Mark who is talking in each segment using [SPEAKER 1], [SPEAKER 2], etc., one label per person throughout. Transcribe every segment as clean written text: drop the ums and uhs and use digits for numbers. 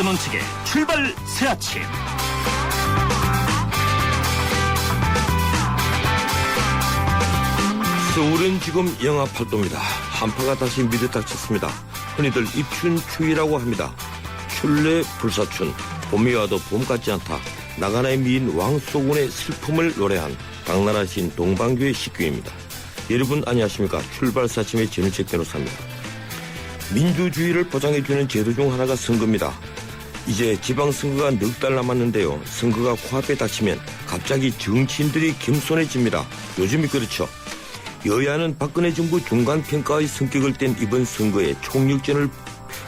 [SPEAKER 1] 손원책의 출발 새 아침.
[SPEAKER 2] 서울은 지금 영하 8도입니다. 한파가 다시 밀어닥쳤습니다. 흔히들 입춘추위라고 합니다. 출래 불사춘, 봄이 와도 봄 같지 않다. 나가나의 미인 왕소군의 슬픔을 노래한 당나라 시인 동방규의 시규입니다. 여러분 안녕하십니까. 출발사침의 전우책 변호사입니다. 민주주의를 보장해주는 제도 중 하나가 선거입니다. 이제 지방선거가 넉 달 남았는데요. 선거가 코앞에 닥치면 갑자기 정치인들이 겸손해집니다. 요즘이 그렇죠. 여야는 박근혜 정부 중간평가의 성격을 뗀 이번 선거에 총력전을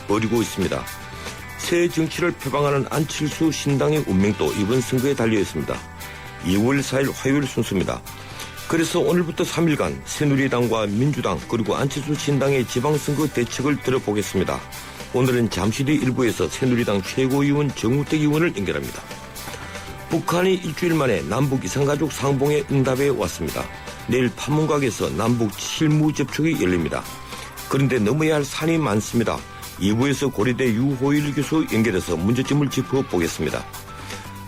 [SPEAKER 2] 벌이고 있습니다. 새 정치를 표방하는 안철수 신당의 운명도 이번 선거에 달려있습니다. 2월 4일 화요일 순서입니다. 그래서 오늘부터 3일간 새누리당과 민주당 그리고 안철수 신당의 지방선거 대책을 들어보겠습니다. 오늘은 잠시 뒤 일부에서 새누리당 최고위원 정우택 의원을 연결합니다. 북한이 일주일 만에 남북 이산가족 상봉에 응답해 왔습니다. 내일 판문각에서 남북 실무 접촉이 열립니다. 그런데 넘어야 할 산이 많습니다. 2부에서 고려대 유호일 교수 연결해서 문제점을 짚어보겠습니다.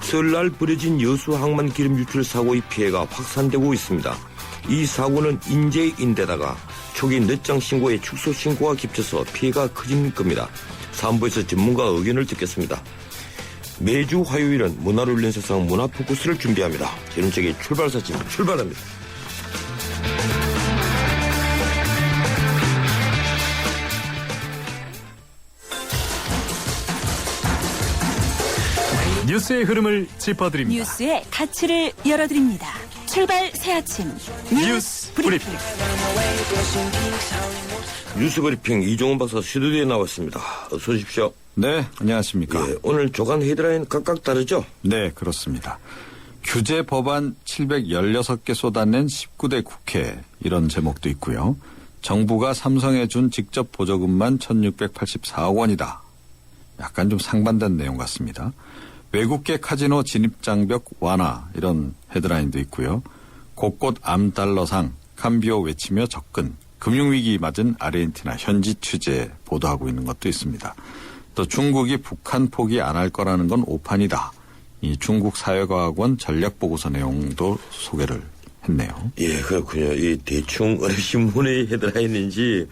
[SPEAKER 2] 설날 벌어진 여수항만 기름 유출 사고의 피해가 확산되고 있습니다. 이 사고는 인재인데다가 초기 늦장 신고에 축소 신고가 겹쳐서 피해가 커진 겁니다. 3부에서 전문가 의견을 듣겠습니다. 매주 화요일은 문화를 울리는 세상 문화포커스를 준비합니다. 전우책의 출발사진 출발합니다.
[SPEAKER 1] 뉴스의 흐름을 짚어드립니다.
[SPEAKER 3] 뉴스의 가치를 열어드립니다. 출발 새 아침 뉴스 브리핑.
[SPEAKER 2] 뉴스 브리핑 이종훈 박사 스튜디오에 나왔습니다. 어서 오십시오.
[SPEAKER 4] 네, 안녕하십니까.
[SPEAKER 2] 예, 오늘 조간 헤드라인 각각 다르죠?
[SPEAKER 4] 네, 그렇습니다. 규제 법안 716개 쏟아낸 19대 국회 이런 제목도 있고요. 정부가 삼성에 준 직접 보조금만 1684억 원이다. 약간 좀 상반된 내용 같습니다. 외국계 카지노 진입장벽 완화 이런 헤드라인도 있고요. 곳곳 암달러상 캄비오 외치며 접근 금융위기 맞은 아르헨티나 현지 취재 보도하고 있는 것도 있습니다. 또 중국이 북한 포기 안 할 거라는 건 오판이다. 이 중국 사회과학원 전략보고서 내용도 소개를 했네요.
[SPEAKER 2] 예, 그렇군요. 이 대충 어느 신문의 헤드라인인지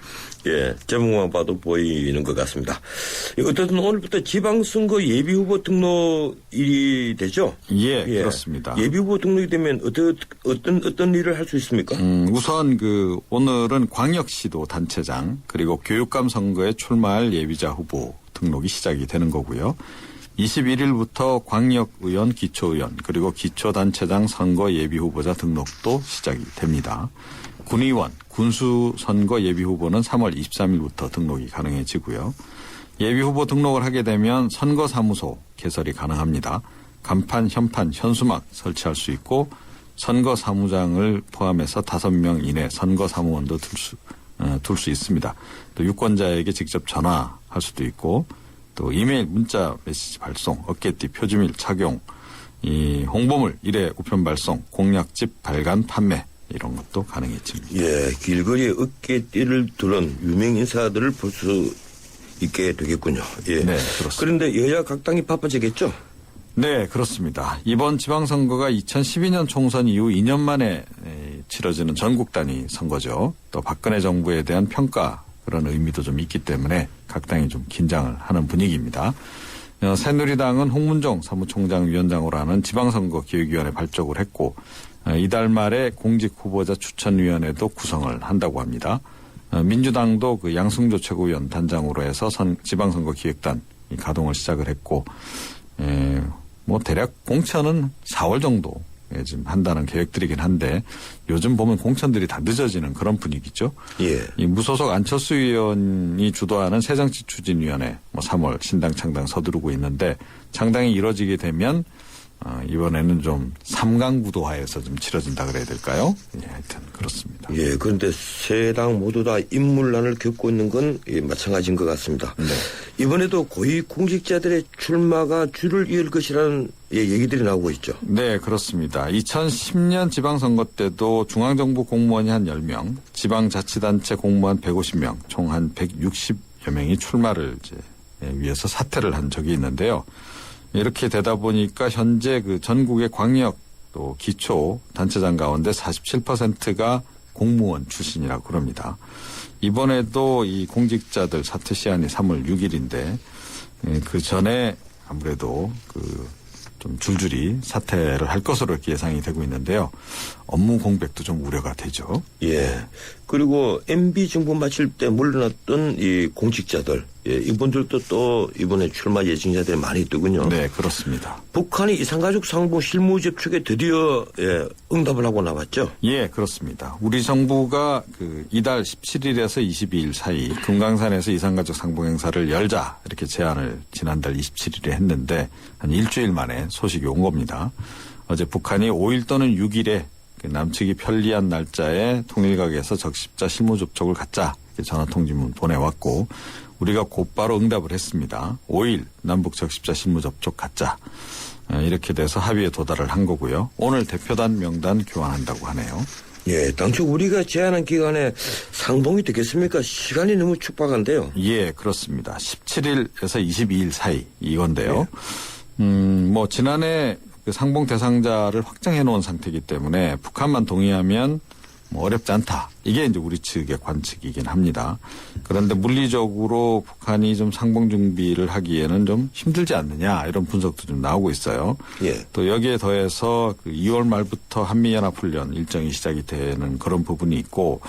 [SPEAKER 2] 예, 제목만 봐도 보이는 것 같습니다. 어쨌든 오늘부터 지방선거 예비후보 등록일이 되죠?
[SPEAKER 4] 예, 그렇습니다.
[SPEAKER 2] 예비후보 등록이 되면 어떤 일을 할 수 있습니까?
[SPEAKER 4] 우선 오늘은 광역시도 단체장 그리고 교육감 선거에 출마할 예비자 후보 등록이 시작이 되는 거고요. 21일부터 광역의원, 기초의원 그리고 기초단체장 선거 예비후보자 등록도 시작이 됩니다. 군의원, 군수선거 예비후보는 3월 23일부터 등록이 가능해지고요. 예비후보 등록을 하게 되면 선거사무소 개설이 가능합니다. 간판, 현판, 현수막 설치할 수 있고 선거사무장을 포함해서 5명 이내 선거사무원도 둘 수 있습니다. 또 유권자에게 직접 전화할 수도 있고 또 이메일, 문자, 메시지 발송, 어깨띠, 표지밀 착용, 이 홍보물, 일회 우편 발송, 공약집 발간, 판매 이런 것도 가능해집니다.
[SPEAKER 2] 예, 길거리에 어깨띠를 두른 유명 인사들을 볼 수 있게 되겠군요. 예.
[SPEAKER 4] 네, 그렇습니다.
[SPEAKER 2] 그런데 여야 각 당이 바빠지겠죠?
[SPEAKER 4] 네, 그렇습니다. 이번 지방선거가 2012년 총선 이후 2년 만에 치러지는 전국 단위 선거죠. 또 박근혜 정부에 대한 평가 그런 의미도 좀 있기 때문에 각 당이 좀 긴장을 하는 분위기입니다. 새누리당은 홍문종 사무총장 위원장으로 하는 지방선거 기획위원회 발족을 했고 이달 말에 공직 후보자 추천위원회도 구성을 한다고 합니다. 민주당도 양승조 최고위원 단장으로 해서 지방선거 기획단 가동을 시작을 했고 대략 공천은 4월 정도 지금 한다는 계획들이긴 한데 요즘 보면 공천들이 다 늦어지는 그런 분위기죠.
[SPEAKER 2] 예.
[SPEAKER 4] 이 무소속 안철수 의원이 주도하는 새정치추진위원회 3월 신당 창당 서두르고 있는데 창당이 이뤄지게 되면 이번에는 좀 삼강구도하에서 좀 치러진다 그래야 될까요? 예, 하여튼 그렇습니다.
[SPEAKER 2] 예, 그런데 세 당 모두 다 인물난을 겪고 있는 건 마찬가지인 것 같습니다.
[SPEAKER 4] 네.
[SPEAKER 2] 이번에도 고위 공직자들의 출마가 줄을 이을 것이라는 얘기들이 나오고 있죠.
[SPEAKER 4] 네, 그렇습니다. 2010년 지방선거 때도 중앙정부 공무원이 한 10명, 지방자치단체 공무원 150명, 총 한 160여 명이 출마를 위해서 사퇴를 한 적이 있는데요. 이렇게 되다 보니까 현재 그 전국의 광역 또 기초 단체장 가운데 47%가 공무원 출신이라고 그럽니다. 이번에도 이 공직자들 사퇴 시한이 3월 6일인데 그 전에 아무래도 좀 줄줄이 사퇴를 할 것으로 이렇게 예상이 되고 있는데요. 업무 공백도 좀 우려가 되죠.
[SPEAKER 2] 예. 그리고 MB 정부 마칠 때 물러났던 이 공직자들, 예, 이분들도 또 이번에 출마 예정자들이 많이 뜨군요.
[SPEAKER 4] 네, 그렇습니다.
[SPEAKER 2] 북한이 이산가족 상봉 실무 접촉에 드디어 응답을 하고 나왔죠.
[SPEAKER 4] 예, 그렇습니다. 우리 정부가 이달 17일에서 22일 사이 금강산에서 이산가족 상봉 행사를 열자 이렇게 제안을 지난달 27일에 했는데 한 일주일 만에 소식이 온 겁니다. 어제 북한이 5일 또는 6일에 남측이 편리한 날짜에 통일각에서 적십자 실무 접촉을 갖자 전화통지문 보내왔고 우리가 곧바로 응답을 했습니다. 5일 남북 적십자 실무 접촉 갖자. 이렇게 돼서 합의에 도달을 한 거고요. 오늘 대표단 명단 교환한다고 하네요.
[SPEAKER 2] 예, 당초 우리가 제안한 기간에 상봉이 되겠습니까? 시간이 너무 촉박한데요.
[SPEAKER 4] 예, 그렇습니다. 17일에서 22일 사이 이건데요. 지난해 상봉 대상자를 확정해 놓은 상태이기 때문에 북한만 동의하면 어렵지 않다. 이게 이제 우리 측의 관측이긴 합니다. 그런데 물리적으로 북한이 좀 상봉 준비를 하기에는 좀 힘들지 않느냐 이런 분석도 좀 나오고 있어요.
[SPEAKER 2] 예.
[SPEAKER 4] 또 여기에 더해서 2월 말부터 한미연합훈련 일정이 시작이 되는 그런 부분이 있고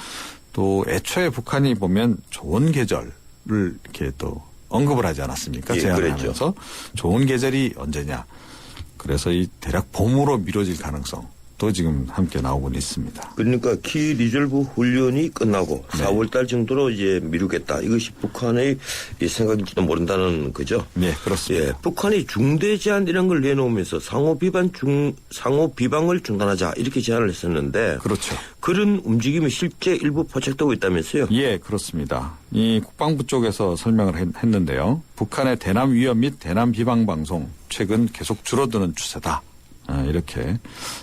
[SPEAKER 4] 또 애초에 북한이 보면 좋은 계절을 이렇게 또 언급을 하지 않았습니까?
[SPEAKER 2] 예,
[SPEAKER 4] 제안을
[SPEAKER 2] 그랬죠.
[SPEAKER 4] 하면서 좋은 계절이 언제냐. 그래서 이 대략 봄으로 미뤄질 가능성도 지금 함께 나오고는 있습니다.
[SPEAKER 2] 그러니까 키 리졸브 훈련이 끝나고
[SPEAKER 4] 네.
[SPEAKER 2] 4월 달 정도로 이제 미루겠다. 이것이 북한의 생각인지도 모른다는 거죠.
[SPEAKER 4] 네, 그렇습니다.
[SPEAKER 2] 예, 북한이 중대 제안 이런 걸 내놓으면서 상호 비방을 중단하자 이렇게 제안을 했었는데
[SPEAKER 4] 그렇죠.
[SPEAKER 2] 그런 움직임이 실제 일부 포착되고 있다면서요?
[SPEAKER 4] 예, 그렇습니다. 이 국방부 쪽에서 설명을 했는데요. 북한의 대남 위협 및 대남 비방 방송 최근 계속 줄어드는 추세다. 이렇게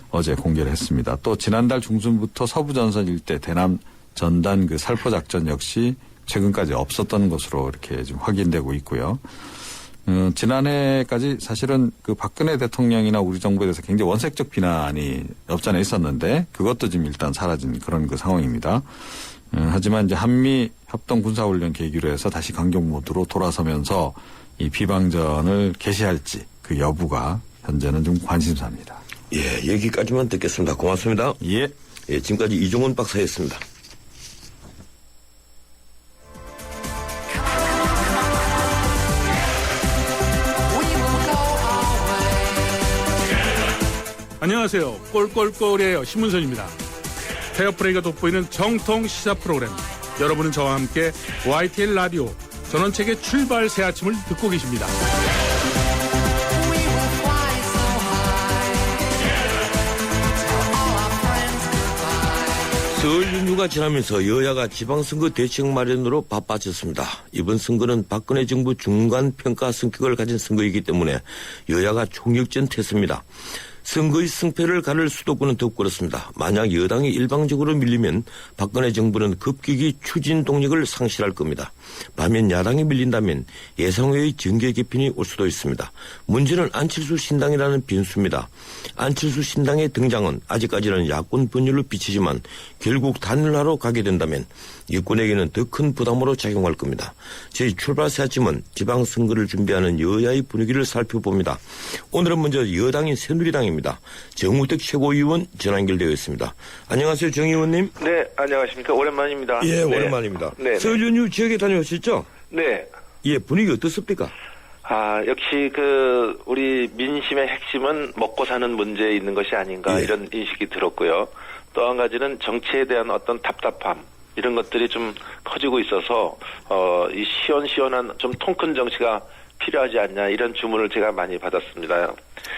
[SPEAKER 4] 어제 공개를 했습니다. 또 지난달 중순부터 서부전선 일대 대남 전단 살포작전 역시 최근까지 없었던 것으로 이렇게 지금 확인되고 있고요. 지난해까지 사실은 박근혜 대통령이나 우리 정부에 대해서 굉장히 원색적 비난이 없잖아 있었는데 그것도 지금 일단 사라진 그런 상황입니다. 하지만 이제 한미 협동 군사훈련 계기로 해서 다시 강경 모드로 돌아서면서 이 비방전을 개시할지 그 여부가 현재는 좀 관심사입니다.
[SPEAKER 2] 예, 여기까지만 듣겠습니다. 고맙습니다.
[SPEAKER 4] 예.
[SPEAKER 2] 예, 지금까지 이종훈 박사였습니다.
[SPEAKER 1] 안녕하세요. 꼴꼴꼴이에요. 신문선입니다. 페어플레이가 돋보이는 정통 시사 프로그램. 여러분은 저와 함께 YTN 라디오 전원책의 출발 새 아침을 듣고 계십니다.
[SPEAKER 2] 설 연휴가 지나면서 여야가 지방선거 대책 마련으로 바빠졌습니다. 이번 선거는 박근혜 정부 중간평가 성격을 가진 선거이기 때문에 여야가 총력전태세입니다. 선거의 승패를 가를 수도권은 더욱 그렇습니다. 만약 여당이 일방적으로 밀리면 박근혜 정부는 급격히 추진 동력을 상실할 겁니다. 반면 야당이 밀린다면 예상외의 정계 개편이 올 수도 있습니다. 문제는 안철수 신당이라는 변수입니다. 안철수 신당의 등장은 아직까지는 야권 분열로 비치지만 결국 단일화로 가게 된다면 여권에게는 더 큰 부담으로 작용할 겁니다. 저희 출발 새 아침은 지방선거를 준비하는 여야의 분위기를 살펴봅니다. 오늘은 먼저 여당인 새누리당입니다. 정우택 최고위원 전화 연결되어 있습니다. 안녕하세요, 정 의원님.
[SPEAKER 5] 네, 안녕하십니까. 오랜만입니다.
[SPEAKER 2] 예,
[SPEAKER 5] 네.
[SPEAKER 2] 오랜만입니다.
[SPEAKER 5] 네.
[SPEAKER 2] 설 연휴 지역에 다녀오셨죠?
[SPEAKER 5] 네.
[SPEAKER 2] 예, 분위기 어떻습니까?
[SPEAKER 5] 역시 우리 민심의 핵심은 먹고 사는 문제에 있는 것이 아닌가
[SPEAKER 2] 예.
[SPEAKER 5] 이런 인식이 들었고요. 또 한 가지는 정치에 대한 어떤 답답함 이런 것들이 좀 커지고 있어서 이 시원시원한 좀 통 큰 정치가 필요하지 않냐 이런 주문을 제가 많이 받았습니다.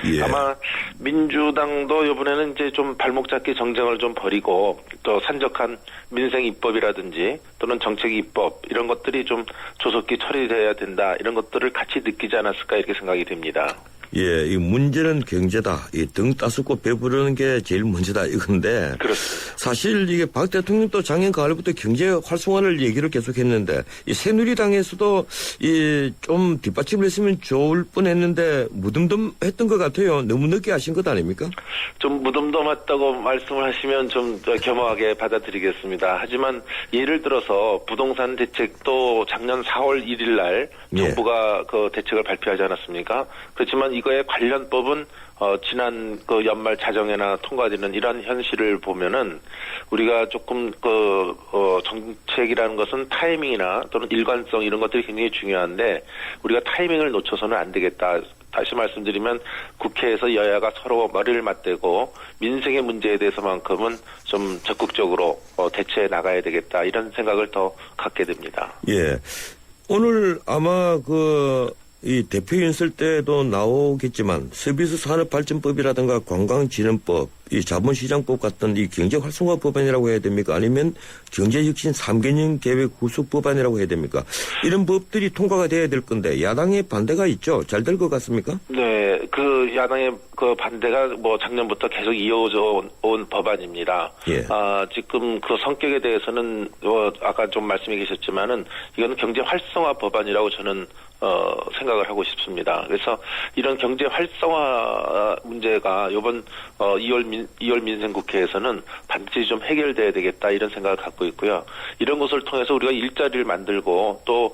[SPEAKER 2] 예.
[SPEAKER 5] 아마 민주당도 이번에는 이제 좀 발목 잡기 정쟁을 좀 벌이고 또 산적한 민생 입법이라든지 또는 정책 입법 이런 것들이 좀 조속히 처리돼야 된다 이런 것들을 같이 느끼지 않았을까 이렇게 생각이 됩니다.
[SPEAKER 2] 예, 이 문제는 경제다. 이 등 따숩고 배부르는 게 제일 문제다 이건데.
[SPEAKER 5] 그렇습니다.
[SPEAKER 2] 사실 이게 박 대통령도 작년 가을부터 경제 활성화를 얘기를 계속했는데 이 새누리당에서도 이 좀 뒷받침을 했으면 좋을 뻔했는데 무덤덤했던 것 같아요. 너무 늦게 하신 것 아닙니까?
[SPEAKER 5] 좀 무덤덤했다고 말씀을 하시면 좀 겸허하게 받아들이겠습니다. 하지만 예를 들어서 부동산 대책도 작년 4월 1일 날
[SPEAKER 2] 예.
[SPEAKER 5] 정부가 그 대책을 발표하지 않았습니까? 그렇지만 이거에 관련법은 지난 그 연말 자정에나 통과되는 이러한 현실을 보면은 우리가 조금 정책이라는 것은 타이밍이나 또는 일관성 이런 것들이 굉장히 중요한데 우리가 타이밍을 놓쳐서는 안 되겠다. 다시 말씀드리면 국회에서 여야가 서로 머리를 맞대고 민생의 문제에 대해서만큼은 좀 적극적으로 대처해 나가야 되겠다. 이런 생각을 더 갖게 됩니다.
[SPEAKER 2] 예. 오늘 아마 이 대표연 쓸 때도 나오겠지만 서비스 산업발전법이라든가 관광진흥법, 이 자본시장법 같은 이 경제활성화 법안이라고 해야 됩니까? 아니면 경제혁신 3개년 계획 후속 법안이라고 해야 됩니까? 이런 법들이 통과가 돼야 될 건데 야당의 반대가 있죠. 잘 될 것 같습니까?
[SPEAKER 5] 네, 그 야당의 그 반대가 뭐 작년부터 계속 이어져 온 법안입니다.
[SPEAKER 2] 예.
[SPEAKER 5] 지금 그 성격에 대해서는 아까 좀 말씀해 계셨지만은 이거는 경제 활성화 법안이라고 저는 생각을 하고 싶습니다. 그래서 이런 경제 활성화 문제가 이번 2월 민생국회에서는 반드시 좀 해결돼야 되겠다 이런 생각을 갖고 있고요. 이런 것을 통해서 우리가 일자리를 만들고 또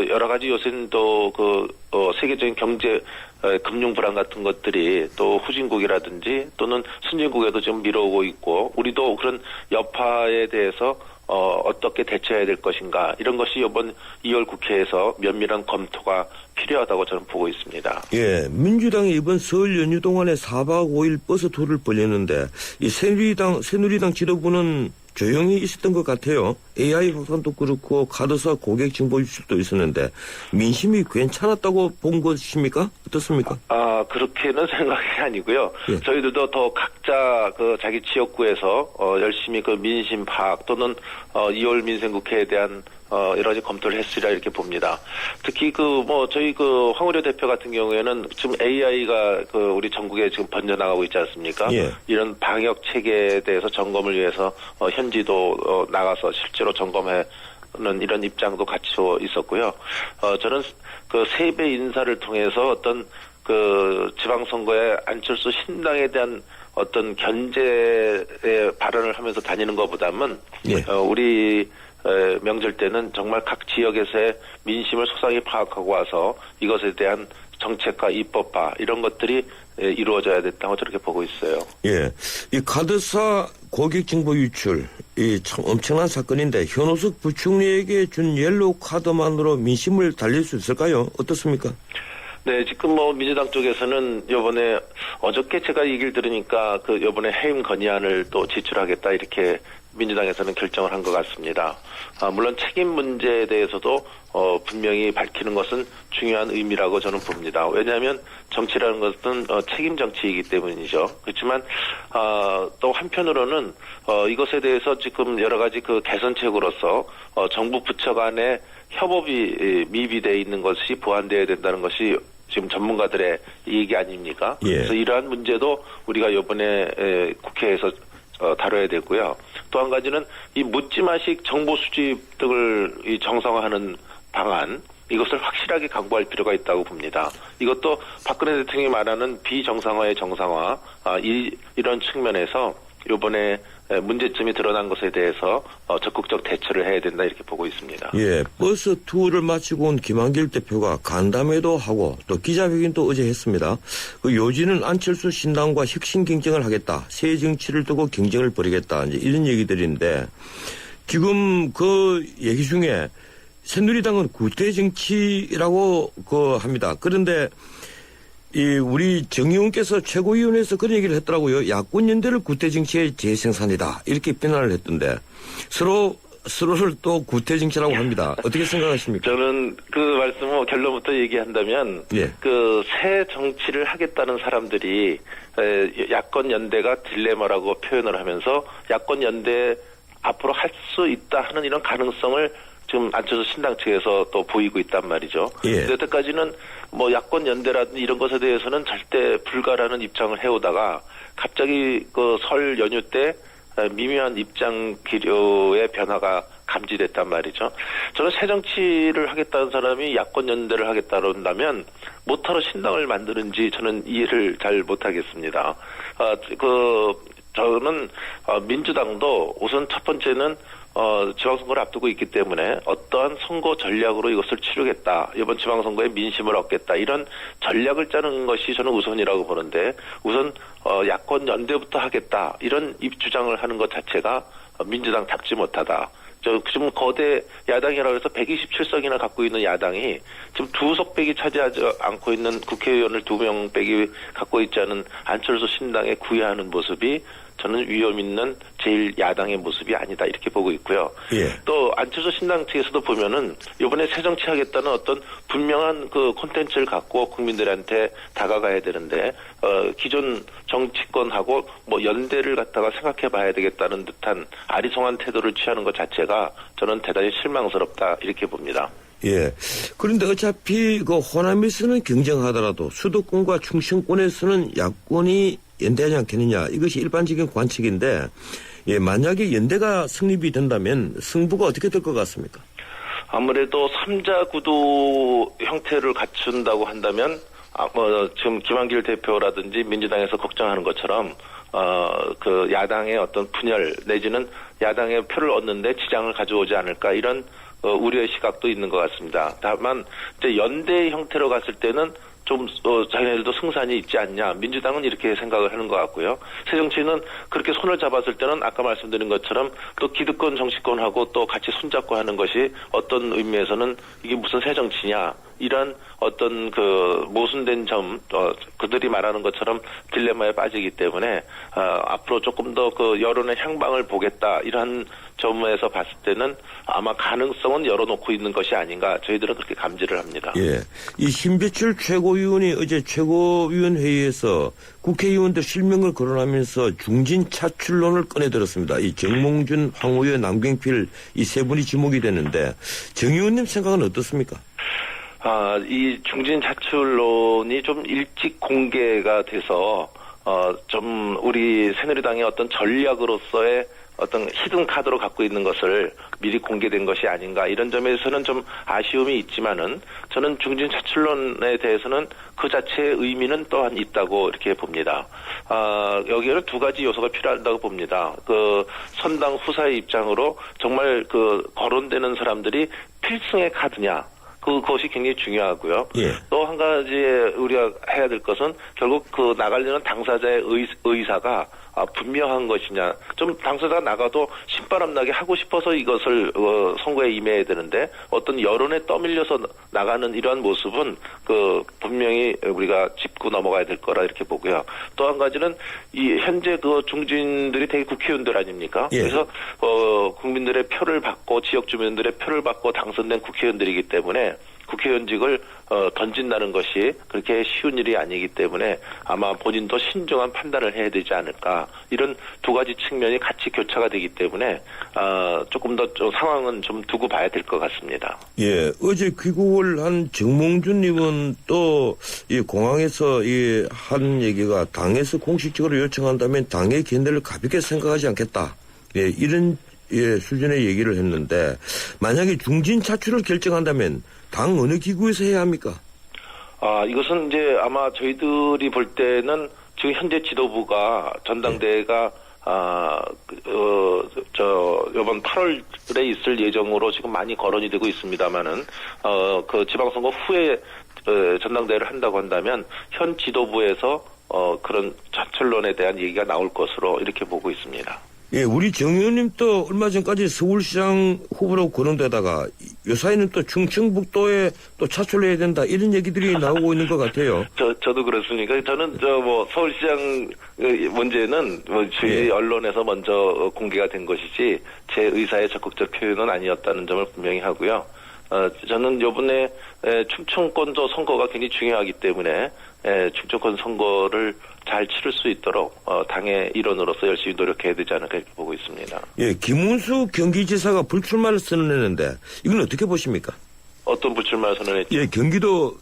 [SPEAKER 5] 여러 가지 요새는 또 세계적인 경제 금융 불안 같은 것들이 또 후진국이라든지 또는 선진국에도 지금 밀어오고 있고 우리도 그런 여파에 대해서 어떻게 대처해야 될 것인가 이런 것이 이번 2월 국회에서 면밀한 검토가 필요하다고 저는 보고 있습니다.
[SPEAKER 2] 예, 민주당이 이번 설 연휴 동안에 4박 5일 버스 투어를 벌였는데 이 새누리당 지도부는 조용히 있었던 것 같아요. AI 확산도 그렇고 카드사 고객 정보 유출도 있었는데 민심이 괜찮았다고 본 것입니까? 어떻습니까?
[SPEAKER 5] 그렇게는 생각이 아니고요.
[SPEAKER 2] 예.
[SPEAKER 5] 저희들도 더 각자 자기 지역구에서 열심히 민심 파악 또는 2월 민생국회에 대한 여러 가지 검토를 했으리라 이렇게 봅니다. 특히 저희 황우려 대표 같은 경우에는 지금 AI가 우리 전국에 지금 번져나가고 있지 않습니까?
[SPEAKER 2] 예.
[SPEAKER 5] 이런 방역 체계에 대해서 점검을 위해서 현지도 나가서 실제로 점검해 는 이런 입장도 갖추어 있었고요. 저는 세배 인사를 통해서 어떤 지방선거에 안철수 신당에 대한 어떤 견제의 발언을 하면서 다니는 것보다는
[SPEAKER 2] 예.
[SPEAKER 5] 우리 명절 때는 정말 각 지역에서의 민심을 소상히 파악하고 와서 이것에 대한 정책과 입법화 이런 것들이 이루어져야 된다고 저렇게 보고 있어요.
[SPEAKER 2] 예, 이 카드사 고객 정보 유출 이 참 엄청난 사건인데 현오석 부총리에게 준 옐로우 카드만으로 민심을 달릴 수 있을까요? 어떻습니까?
[SPEAKER 5] 네, 지금 민주당 쪽에서는 요번에 어저께 제가 얘기를 들으니까 요번에 해임 건의안을 또 제출하겠다 이렇게 민주당에서는 결정을 한 것 같습니다. 물론 책임 문제에 대해서도 분명히 밝히는 것은 중요한 의미라고 저는 봅니다. 왜냐하면 정치라는 것은 책임 정치이기 때문이죠. 그렇지만 또 한편으로는 이것에 대해서 지금 여러 가지 개선책으로서 정부 부처 간의 협업이 미비되어 있는 것이 보완되어야 된다는 것이 지금 전문가들의 얘기 아닙니까?
[SPEAKER 2] 예.
[SPEAKER 5] 그래서 이러한 문제도 우리가 이번에 국회에서 다뤄야 되고요. 또 한 가지는 이 묻지마식 정보 수집 등을 정상화하는 방안 이것을 확실하게 강구할 필요가 있다고 봅니다. 이것도 박근혜 대통령이 말하는 비정상화의 정상화 이런 측면에서 이번에 문제점이 드러난 것에 대해서 적극적 대처를 해야 된다 이렇게 보고 있습니다.
[SPEAKER 2] 예, 버스 투어를 마치고 온 김한길 대표가 간담회도 하고 또 기자회견도 어제 했습니다. 요지는 안철수 신당과 혁신 경쟁을 하겠다. 새 정치를 두고 경쟁을 벌이겠다. 이제 이런 얘기들인데 지금 얘기 중에 새누리당은 구태 정치라고 합니다. 그런데 우리 정의원께서 최고위원회에서 그런 얘기를 했더라고요. 야권 연대를 구태 정치의 재생산이다. 이렇게 비난을 했던데 서로를 또 구태 정치라고 합니다. 어떻게 생각하십니까?
[SPEAKER 5] 저는 그 말씀 결론부터 얘기한다면
[SPEAKER 2] 예.
[SPEAKER 5] 새 정치를 하겠다는 사람들이 야권 연대가 딜레마라고 표현을 하면서 야권 연대 앞으로 할 수 있다 하는 이런 가능성을 지금 안철수 신당 측에서 또 보이고 있단 말이죠.
[SPEAKER 2] 예.
[SPEAKER 5] 여태까지는 뭐 야권 연대라든지 이런 것에 대해서는 절대 불가라는 입장을 해오다가 갑자기 그 설 연휴 때 미묘한 입장 기류의 변화가 감지됐단 말이죠. 저는 새정치를 하겠다는 사람이 야권 연대를 하겠다고 한다면 뭐하러 신당을 만드는지 저는 이해를 잘 못하겠습니다. 저는 민주당도 우선 첫 번째는 지방선거를 앞두고 있기 때문에 어떠한 선거 전략으로 이것을 치르겠다. 이번 지방선거에 민심을 얻겠다. 이런 전략을 짜는 것이 저는 우선이라고 보는데 우선 야권 연대부터 하겠다. 이런 입주장을 하는 것 자체가 민주당답지 못하다. 지금 거대 야당이라고 해서 127석이나 갖고 있는 야당이 지금 두 석백이 차지하지 않고 있는 국회의원을 2명 빼기 갖고 있지 않은 안철수 신당에 구애하는 모습이 저는 위험 있는 제일 야당의 모습이 아니다 이렇게 보고 있고요.
[SPEAKER 2] 예.
[SPEAKER 5] 또 안철수 신당 측에서도 보면은 이번에 새정치하겠다는 어떤 분명한 그 콘텐츠를 갖고 국민들한테 다가가야 되는데 기존 정치권하고 뭐 연대를 갖다가 생각해봐야 되겠다는 듯한 아리송한 태도를 취하는 것 자체가 저는 대단히 실망스럽다 이렇게 봅니다.
[SPEAKER 2] 예. 그런데 어차피 그 호남에서는 경쟁하더라도 수도권과 충청권에서는 야권이 연대하지 않겠느냐. 이것이 일반적인 관측인데, 예, 만약에 연대가 성립이 된다면 승부가 어떻게 될 것 같습니까?
[SPEAKER 5] 아무래도 3자 구도 형태를 갖춘다고 한다면, 지금 김한길 대표라든지 민주당에서 걱정하는 것처럼, 그 야당의 어떤 분열 내지는 야당의 표를 얻는데 지장을 가져오지 않을까 이런 우려의 시각도 있는 것 같습니다. 다만 이제 연대 형태로 갔을 때는 좀 자기네들도 승산이 있지 않냐. 민주당은 이렇게 생각을 하는 것 같고요. 새정치는 그렇게 손을 잡았을 때는 아까 말씀드린 것처럼 또 기득권 정치권하고 또 같이 손잡고 하는 것이 어떤 의미에서는 이게 무슨 새정치냐. 이런 어떤 그 모순된 점, 그들이 말하는 것처럼 딜레마에 빠지기 때문에 앞으로 조금 더 그 여론의 향방을 보겠다 이런 점에서 봤을 때는 아마 가능성은 열어놓고 있는 것이 아닌가 저희들은 그렇게 감지를 합니다.
[SPEAKER 2] 예, 이 신배출 최고위원이 어제 최고위원회의에서 국회의원들 실명을 거론하면서 중진 차출론을 꺼내들었습니다. 이 정몽준, 황우여, 남경필 이 세 분이 지목이 됐는데 정 의원님 생각은 어떻습니까?
[SPEAKER 5] 이 중진 차출론이 좀 일찍 공개가 돼서 좀 우리 새누리당의 어떤 전략으로서의 어떤 히든 카드로 갖고 있는 것을 미리 공개된 것이 아닌가 이런 점에서는 좀 아쉬움이 있지만은 저는 중진 차출론에 대해서는 그 자체의 의미는 또한 있다고 이렇게 봅니다. 여기에는 두 가지 요소가 필요하다고 봅니다. 그 선당 후사의 입장으로 정말 그 거론되는 사람들이 필승의 카드냐. 그것이 굉장히 중요하고요.
[SPEAKER 2] 예.
[SPEAKER 5] 또 한 가지 우리가 해야 될 것은 결국 그 나가려는 당사자의 의사가 분명한 것이냐. 좀 당사자가 나가도 신바람 나게 하고 싶어서 이것을 선거에 임해야 되는데 어떤 여론에 떠밀려서 나가는 이러한 모습은 그 분명히 우리가 짚고 넘어가야 될 거라 이렇게 보고요. 또 한 가지는 이 현재 그 중진들이 되게 국회의원들 아닙니까?
[SPEAKER 2] 예.
[SPEAKER 5] 그래서 국민들의 표를 받고 지역 주민들의 표를 받고 당선된 국회의원들이기 때문에 국회의원직을 던진다는 것이 그렇게 쉬운 일이 아니기 때문에 아마 본인도 신중한 판단을 해야 되지 않을까 이런 두 가지 측면이 같이 교차가 되기 때문에 조금 더 상황은 좀 두고 봐야 될 것 같습니다.
[SPEAKER 2] 예, 어제 귀국을 한 정몽준 의원 또 이 공항에서 한 얘기가 당에서 공식적으로 요청한다면 당의 견해를 가볍게 생각하지 않겠다. 예, 이런 수준의 얘기를 했는데 만약에 중진 차출을 결정한다면 당 어느 기구에서 해야 합니까?
[SPEAKER 5] 이것은 이제 아마 저희들이 볼 때는 지금 현재 지도부가 전당대회가 이번 8월에 있을 예정으로 지금 많이 거론이 되고 있습니다만은 그 지방선거 후에 전당대회를 한다고 한다면 현 지도부에서 그런 차출론에 대한 얘기가 나올 것으로 이렇게 보고 있습니다.
[SPEAKER 2] 예, 우리 정 의원님도 얼마 전까지 서울시장 후보로 거론되다가 요사이는 또 충청북도에 또 차출해야 된다 이런 얘기들이 나오고 있는 것 같아요.
[SPEAKER 5] 저도 그렇습니까? 저는 서울시장 문제는 저희 언론에서 먼저 공개가 된 것이지 제 의사의 적극적 표현은 아니었다는 점을 분명히 하고요. 저는 이번에 충청권도 선거가 굉장히 중요하기 때문에 충청권 선거를 잘 치를 수 있도록 당의 일원으로서 열심히 노력해야 되지 않을까 이렇게 보고 있습니다.
[SPEAKER 2] 예, 김문수 경기지사가 불출마를 선언했는데 이건 어떻게 보십니까?
[SPEAKER 5] 어떤 불출마를 선언했죠?
[SPEAKER 2] 예, 경기도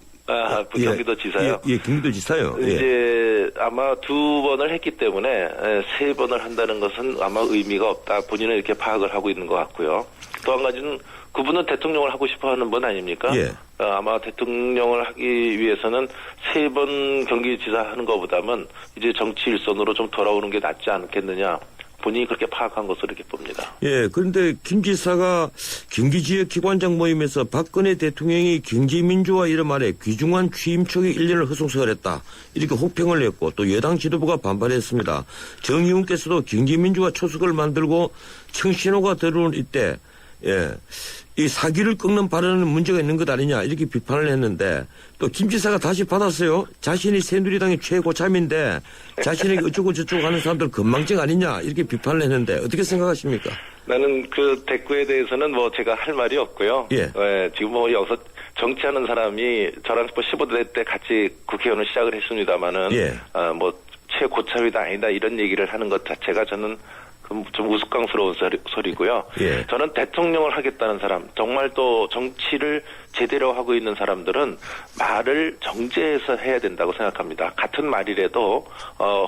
[SPEAKER 5] 경기도지사요?
[SPEAKER 2] 예, 경기도지사요. 예.
[SPEAKER 5] 이제 아마 2번을 했기 때문에 3번을 한다는 것은 아마 의미가 없다. 본인은 이렇게 파악을 하고 있는 것 같고요. 또 한 가지는 그분은 대통령을 하고 싶어 하는 분 아닙니까?
[SPEAKER 2] 예.
[SPEAKER 5] 아마 대통령을 하기 위해서는 3번 경기지사 하는 것보다는 이제 정치 일선으로 좀 돌아오는 게 낫지 않겠느냐. 본인이 그렇게 파악한 것으로 이렇게 봅니다.
[SPEAKER 2] 예, 그런데 김 지사가 경기지역 기관장 모임에서 박근혜 대통령이 경제민주화 이름 아래 귀중한 취임 초기 1년을 허송세월했다. 이렇게 혹평을 했고 또 여당 지도부가 반발했습니다. 정의원께서도 경제민주화 초석을 만들고 청신호가 들어온 이때 이 사기를 꺾는 발언은 문제가 있는 것 아니냐 이렇게 비판을 했는데 또 김 지사가 다시 받았어요. 자신이 새누리당의 최고참인데 자신에게 어쩌고 저쩌고 하는 사람들 건망증 아니냐 이렇게 비판을 했는데 어떻게 생각하십니까?
[SPEAKER 5] 나는 그 대꾸에 대해서는 뭐 제가 할 말이 없고요.
[SPEAKER 2] 예.
[SPEAKER 5] 지금 뭐 여기서 정치하는 사람이 저랑 15대 때 같이 국회의원을 시작을 했습니다마는
[SPEAKER 2] 예.
[SPEAKER 5] 뭐 최고참이다 아니다 이런 얘기를 하는 것 자체가 저는 좀 우스꽝스러운 소리고요.
[SPEAKER 2] 예.
[SPEAKER 5] 저는 대통령을 하겠다는 사람, 정말 또 정치를 제대로 하고 있는 사람들은 말을 정제해서 해야 된다고 생각합니다. 같은 말이라도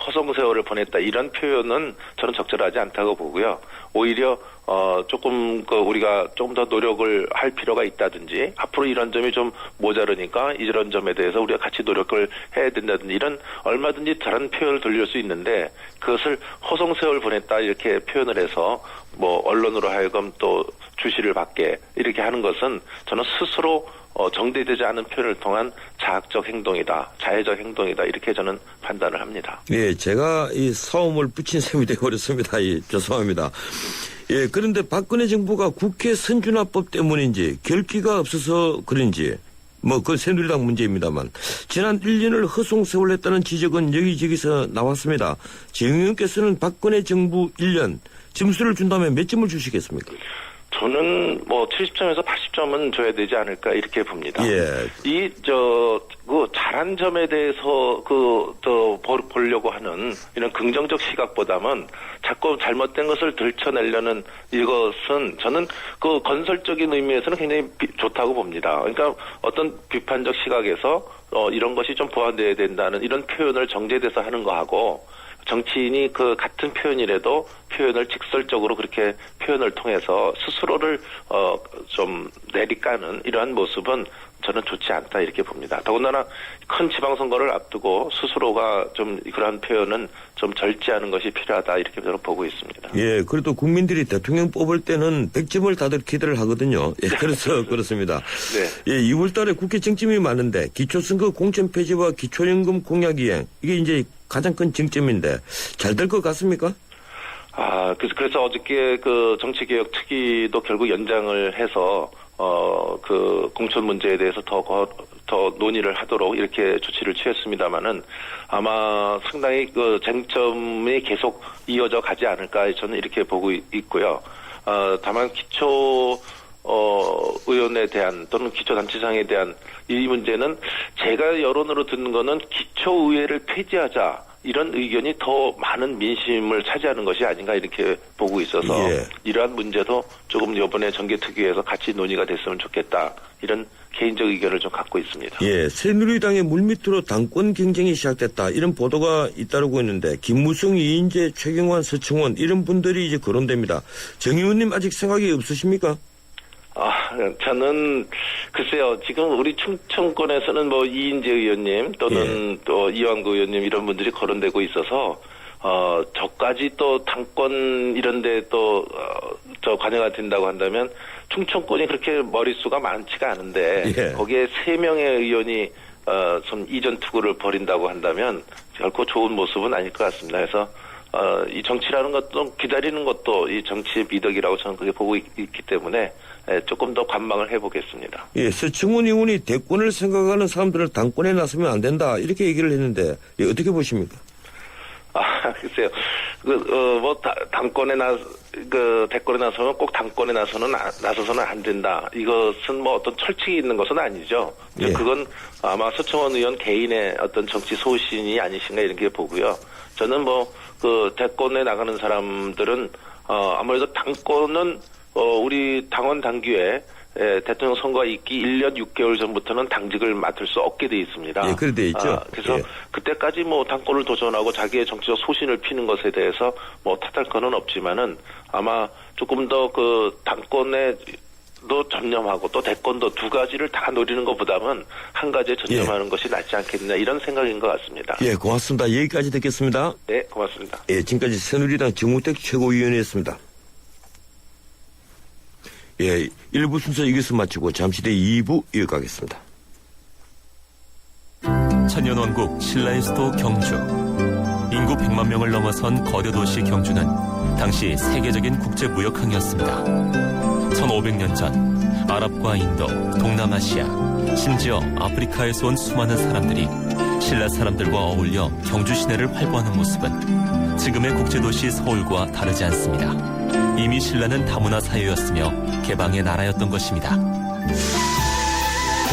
[SPEAKER 5] 허송세월을 보냈다 이런 표현은 저는 적절하지 않다고 보고요. 오히려 조금 우리가 조금 더 노력을 할 필요가 있다든지 앞으로 이런 점이 좀 모자르니까 이런 점에 대해서 우리가 같이 노력을 해야 된다든지 이런 얼마든지 다른 표현을 돌릴 수 있는데 그것을 허송세월 보냈다 이렇게 표현을 해서 뭐 언론으로 하여금 또 주시를 받게 이렇게 하는 것은 저는 스스로 정제되지 않은 표현을 통한 자학적 행동이다, 자해적 행동이다 이렇게 저는 판단을 합니다.
[SPEAKER 2] 예, 제가 이 사움을 붙인 셈이 되어버렸습니다. 죄송합니다. 예, 그런데 박근혜 정부가 국회 선준화법 때문인지 결기가 없어서 그런지 그 새누리당 문제입니다만 지난 1년을 허송세월했다는 지적은 여기저기서 나왔습니다. 정의원께서는 박근혜 정부 1년 점수를 준다면 몇 점을 주시겠습니까?
[SPEAKER 5] 저는 뭐 70점에서 80점은 줘야 되지 않을까 이렇게 봅니다.
[SPEAKER 2] 예.
[SPEAKER 5] 잘한 점에 대해서 보려고 하는 이런 긍정적 시각보다는 자꾸 잘못된 것을 들춰내려는 이것은 저는 그 건설적인 의미에서는 굉장히 좋다고 봅니다. 그러니까 어떤 비판적 시각에서 이런 것이 좀 보완돼야 된다는 이런 표현을 정제돼서 하는 거하고 정치인이 그 같은 표현이라도 표현을 직설적으로 그렇게 표현을 통해서 스스로를 좀 내리까는 이러한 모습은 저는 좋지 않다 이렇게 봅니다. 더군다나 큰 지방선거를 앞두고 스스로가 좀 그러한 표현은 좀 절제하는 것이 필요하다 이렇게 저는 보고 있습니다.
[SPEAKER 2] 예, 그래도 국민들이 대통령 뽑을 때는 100점을 다들 기대를 하거든요. 예, 그래서 그렇습니다.
[SPEAKER 5] 네.
[SPEAKER 2] 예, 2월 달에 국회 쟁점이 많은데 기초선거 공천 폐지와 기초연금 공약 이행 이게 이제 가장 큰 쟁점인데 잘 될 것 같습니까?
[SPEAKER 5] 그래서 어저께 그 정치개혁 특위도 결국 연장을 해서 그 공천 문제에 대해서 더 논의를 하도록 이렇게 조치를 취했습니다마는 아마 상당히 그 쟁점이 계속 이어져 가지 않을까 저는 이렇게 보고 있고요. 다만 의원에 대한 또는 기초단체장에 대한 이 문제는 제가 여론으로 듣는 거는 기초의회를 폐지하자 이런 의견이 더 많은 민심을 차지하는 것이 아닌가 이렇게 보고 있어서
[SPEAKER 2] 예.
[SPEAKER 5] 이러한 문제도 조금 이번에 정개특위에서 같이 논의가 됐으면 좋겠다 이런 개인적 의견을 좀 갖고 있습니다.
[SPEAKER 2] 예, 새누리당의 물밑으로 당권 경쟁이 시작됐다 이런 보도가 잇따르고 있는데 김무성, 이인재, 최경환, 서청원 이런 분들이 이제 거론됩니다. 정 의원님 아직 생각이 없으십니까?
[SPEAKER 5] 저는 글쎄요. 지금 우리 충청권에서는 뭐 이인재 의원님 또는 또 이완구 의원님 이런 분들이 거론되고 있어서 저까지 또 당권 이런데 또 관여가 된다고 한다면 충청권이 그렇게 머릿수가 많지가 않은데
[SPEAKER 2] 예.
[SPEAKER 5] 거기에 3명의 의원이 좀 이전 투구를 벌인다고 한다면 결코 좋은 모습은 아닐 것 같습니다. 그래서 이 정치라는 것도 기다리는 것도 이 정치의 미덕이라고 저는 그렇게 보고 있기 때문에 조금 더 관망을 해보겠습니다.
[SPEAKER 2] 예, 서청원 의원이 대권을 생각하는 사람들을 당권에 나서면 안 된다 이렇게 얘기를 했는데 어떻게 보십니까?
[SPEAKER 5] 글쎄요. 대권에 나서면 꼭 당권에 나서서는 안 된다. 이것은 뭐 어떤 철칙이 있는 것은 아니죠.
[SPEAKER 2] 예.
[SPEAKER 5] 그건 아마 서청원 의원 개인의 어떤 정치 소신이 아니신가 이렇게 보고요. 저는 대권에 나가는 사람들은, 아무래도 당권은, 우리 당원 당규에 대통령 선거가 있기 1년 6개월 전부터는 당직을 맡을 수 없게 돼 있습니다.
[SPEAKER 2] 예, 그래 돼 있죠.
[SPEAKER 5] 그래서
[SPEAKER 2] 예.
[SPEAKER 5] 그때까지 당권을 도전하고 자기의 정치적 소신을 피는 것에 대해서 탓할 거는 없지만은 아마 조금 더 당권에도 전념하고 또 대권도 두 가지를 다 노리는 것보다는 한 가지에 전념하는 것이 낫지 않겠느냐 이런 생각인 것 같습니다.
[SPEAKER 2] 예, 고맙습니다. 여기까지 듣겠습니다.
[SPEAKER 5] 네, 고맙습니다.
[SPEAKER 2] 예, 지금까지 새누리당 정우택 최고위원이었습니다. 예, 1부 순서 여기서 마치고 잠시 뒤 2부 이어가겠습니다.
[SPEAKER 6] 천년왕국 신라의 수도 경주. 인구 100만 명을 넘어선 거대 도시 경주는 당시 세계적인 국제무역항이었습니다. 1500년 전 아랍과 인도, 동남아시아, 심지어 아프리카에서 온 수많은 사람들이 신라 사람들과 어울려 경주 시내를 활보하는 모습은 지금의 국제도시 서울과 다르지 않습니다. 이미 신라는 다문화 사회였으며 개방의 나라였던 것입니다.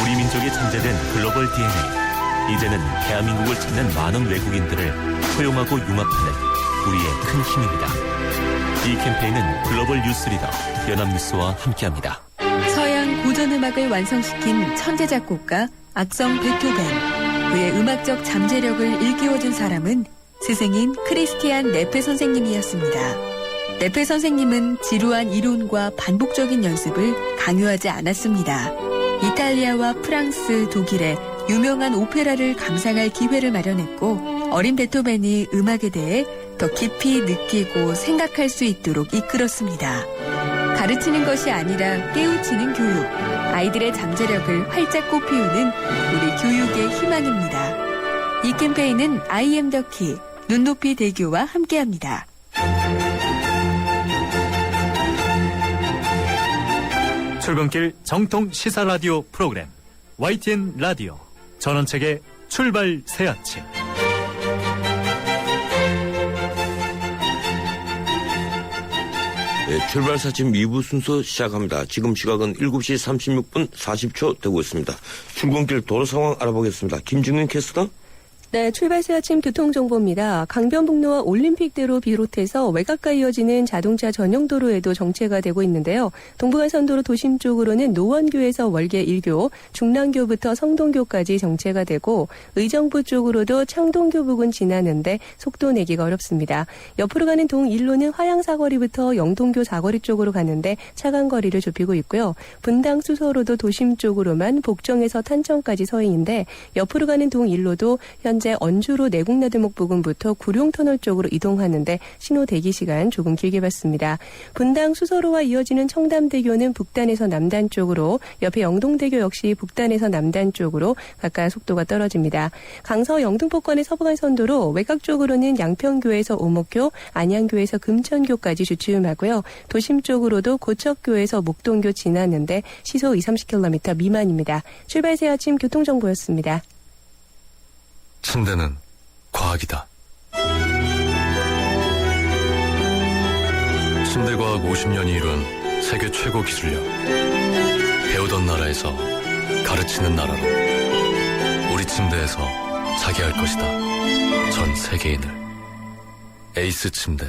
[SPEAKER 6] 우리 민족이 잠재된 글로벌 DNA. 이제는 대한민국을 찾는 많은 외국인들을 포용하고 융합하는 우리의 큰 힘입니다. 이 캠페인은 글로벌 뉴스리더 연합뉴스와 함께합니다.
[SPEAKER 3] 서양 고전음악을 완성시킨 천재 작곡가 악성 베토벤. 그의 음악적 잠재력을 일깨워준 사람은 스승인 크리스티안 네페 선생님이었습니다. 네페 선생님은 지루한 이론과 반복적인 연습을 강요하지 않았습니다. 이탈리아와 프랑스, 독일의 유명한 오페라를 감상할 기회를 마련했고 어린 베토벤이 음악에 대해 더 깊이 느끼고 생각할 수 있도록 이끌었습니다. 가르치는 것이 아니라 깨우치는 교육, 아이들의 잠재력을 활짝 꽃피우는 우리 교육의 희망입니다. 이 캠페인은 I am the key, 눈높이 대교와 함께합니다.
[SPEAKER 7] 출근길 정통 시사 라디오 프로그램 YTN 라디오 전원책의 출발 새 아침.
[SPEAKER 2] 예, 출발 사침 2부 순서 시작합니다. 지금 시각은 7시 36분 40초 되고 있습니다. 출근길 도로 상황 알아보겠습니다. 김중현 캐스터.
[SPEAKER 8] 네, 출발 새 아침 교통정보입니다. 강변북로와 올림픽대로 비롯해서 외곽과 이어지는 자동차 전용 도로에도 정체가 되고 있는데요. 동부간선도로 도심 쪽으로는 노원교에서 월계 1교, 중랑교부터 성동교까지 정체가 되고 의정부 쪽으로도 창동교 부근 지나는데 속도 내기가 어렵습니다. 옆으로 가는 동1로는 화양사거리부터 영동교 사거리 쪽으로 가는데 차간 거리를 좁히고 있고요. 분당 수서로도 도심 쪽으로만 복정에서 탄천까지 서행인데 옆으로 가는 동1로도 현재 언주로 내곡나들목 부근부터 구룡터널 쪽으로 이동하는데 신호 대기 시간 조금 길게 받습니다. 분당 수서로와 이어지는 청담대교는 북단에서 남단 쪽으로, 옆에 영동대교 역시 북단에서 남단 쪽으로 각각 속도가 떨어집니다. 강서 영등포권의 서부간선도로 외곽 쪽으로는 양평교에서 오목교, 안양교에서 금천교까지 주춤하고요. 도심 쪽으로도 고척교에서 목동교 지나는데 시속 20-30km 미만입니다. 출발 새 아침 교통정보였습니다.
[SPEAKER 6] 침대는 과학이다. 침대과학 50년이 이룬 세계 최고 기술력. 배우던 나라에서 가르치는 나라로. 우리 침대에서 자기 할 것이다. 전 세계인을. 에이스 침대.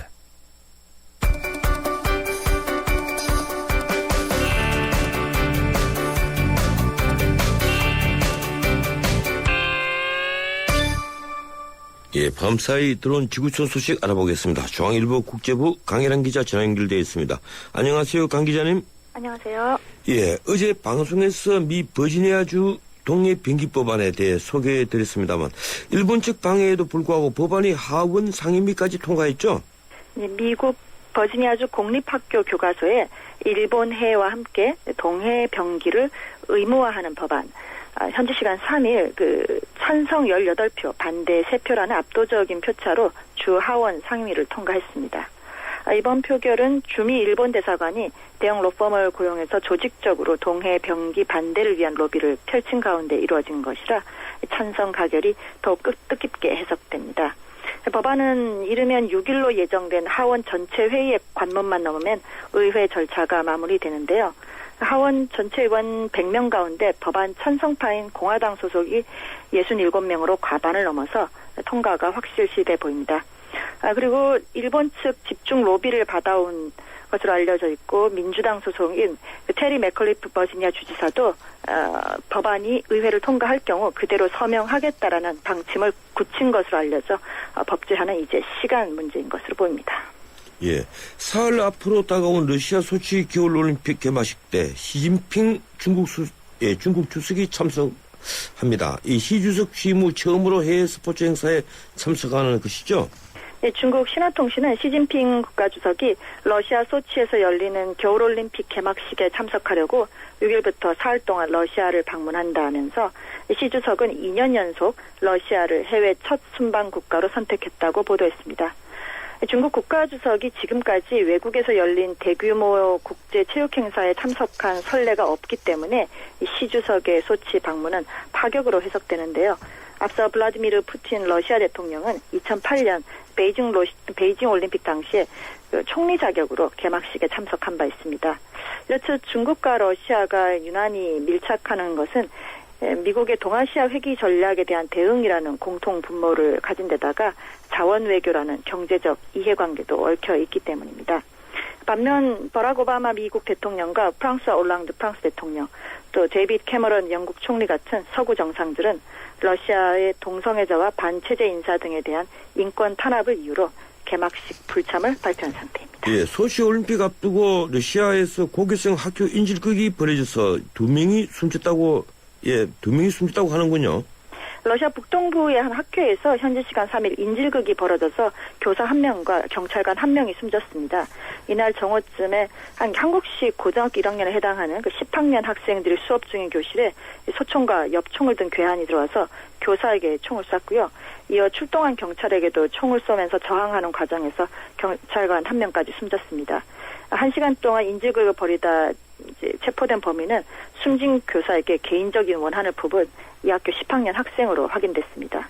[SPEAKER 2] 예, 밤사이 들어온 지구촌 소식 알아보겠습니다. 중앙일보 국제부 강혜란 기자 전화 연결되어 있습니다. 안녕하세요, 강 기자님.
[SPEAKER 9] 안녕하세요.
[SPEAKER 2] 예, 어제 방송에서 미 버지니아주 동해 병기 법안에 대해 소개해드렸습니다만 일본 측 방해에도 불구하고 법안이 하원 상임위까지 통과했죠?
[SPEAKER 9] 네, 미국 버지니아주 공립학교 교과서에 일본 해와 함께 동해 병기를 의무화하는 법안. 현지 시간 3일 찬성 18표, 반대 3표라는 압도적인 표차로 주 하원 상임위를 통과했습니다. 이번 표결은 주미 일본 대사관이 대형 로펌을 고용해서 조직적으로 동해 병기 반대를 위한 로비를 펼친 가운데 이루어진 것이라 찬성 가결이 더욱 뜻깊게 해석됩니다. 법안은 이르면 6일로 예정된 하원 전체 회의의 관문만 넘으면 의회 절차가 마무리되는데요. 하원 전체 의원 100명 가운데 법안 찬성파인 공화당 소속이 67명으로 과반을 넘어서 통과가 확실시돼 보입니다. 그리고 일본 측 집중 로비를 받아온 것으로 알려져 있고 민주당 소속인 테리 맥컬리프 버지니아 주지사도 법안이 의회를 통과할 경우 그대로 서명하겠다라는 방침을 굳힌 것으로 알려져 법제화는 이제 시간 문제인 것으로 보입니다.
[SPEAKER 2] 예, 사흘 앞으로 다가온 러시아 소치 겨울올림픽 개막식 때 시진핑 중국 주석이 참석합니다. 이 시 주석 취임 후 처음으로 해외 스포츠 행사에 참석하는 것이죠?
[SPEAKER 9] 네, 중국 신화통신은 시진핑 국가주석이 러시아 소치에서 열리는 겨울올림픽 개막식에 참석하려고 6일부터 사흘 동안 러시아를 방문한다면서 시 주석은 2년 연속 러시아를 해외 첫 순방 국가로 선택했다고 보도했습니다. 중국 국가주석이 지금까지 외국에서 열린 대규모 국제체육행사에 참석한 선례가 없기 때문에 시 주석의 소치 방문은 파격으로 해석되는데요. 앞서 블라디미르 푸틴 러시아 대통령은 2008년 베이징 올림픽 당시에 총리 자격으로 개막식에 참석한 바 있습니다. 이렇듯 중국과 러시아가 유난히 밀착하는 것은 미국의 동아시아 회귀 전략에 대한 대응이라는 공통 분모를 가진 데다가 자원 외교라는 경제적 이해관계도 얽혀 있기 때문입니다. 반면 버락 오바마 미국 대통령과 프랑스와 올랑드 프랑스 대통령, 또 데이비드 캐머런 영국 총리 같은 서구 정상들은 러시아의 동성애자와 반체제 인사 등에 대한 인권 탄압을 이유로 개막식 불참을 발표한 상태입니다.
[SPEAKER 2] 예, 소치 올림픽 앞두고 러시아에서 고교생 학교 인질극이 벌어져서 두 명이 숨졌다고 하는군요.
[SPEAKER 9] 러시아 북동부의 한 학교에서 현지 시간 3일 인질극이 벌어져서 교사 1명과 경찰관 1명이 숨졌습니다. 이날 정오쯤에 한 한국식 고등학교 1학년에 해당하는 그 10학년 학생들이 수업 중인 교실에 소총과 엽총을 든 괴한이 들어와서 교사에게 총을 쐈고요. 이어 출동한 경찰에게도 총을 쏘면서 저항하는 과정에서 경찰관 1명까지 숨졌습니다. 1시간 동안 인질극을 벌이다 이제 체포된 범인은 숨진 교사에게 개인적인 원한을 품은 이 학교 10학년 학생으로 확인됐습니다.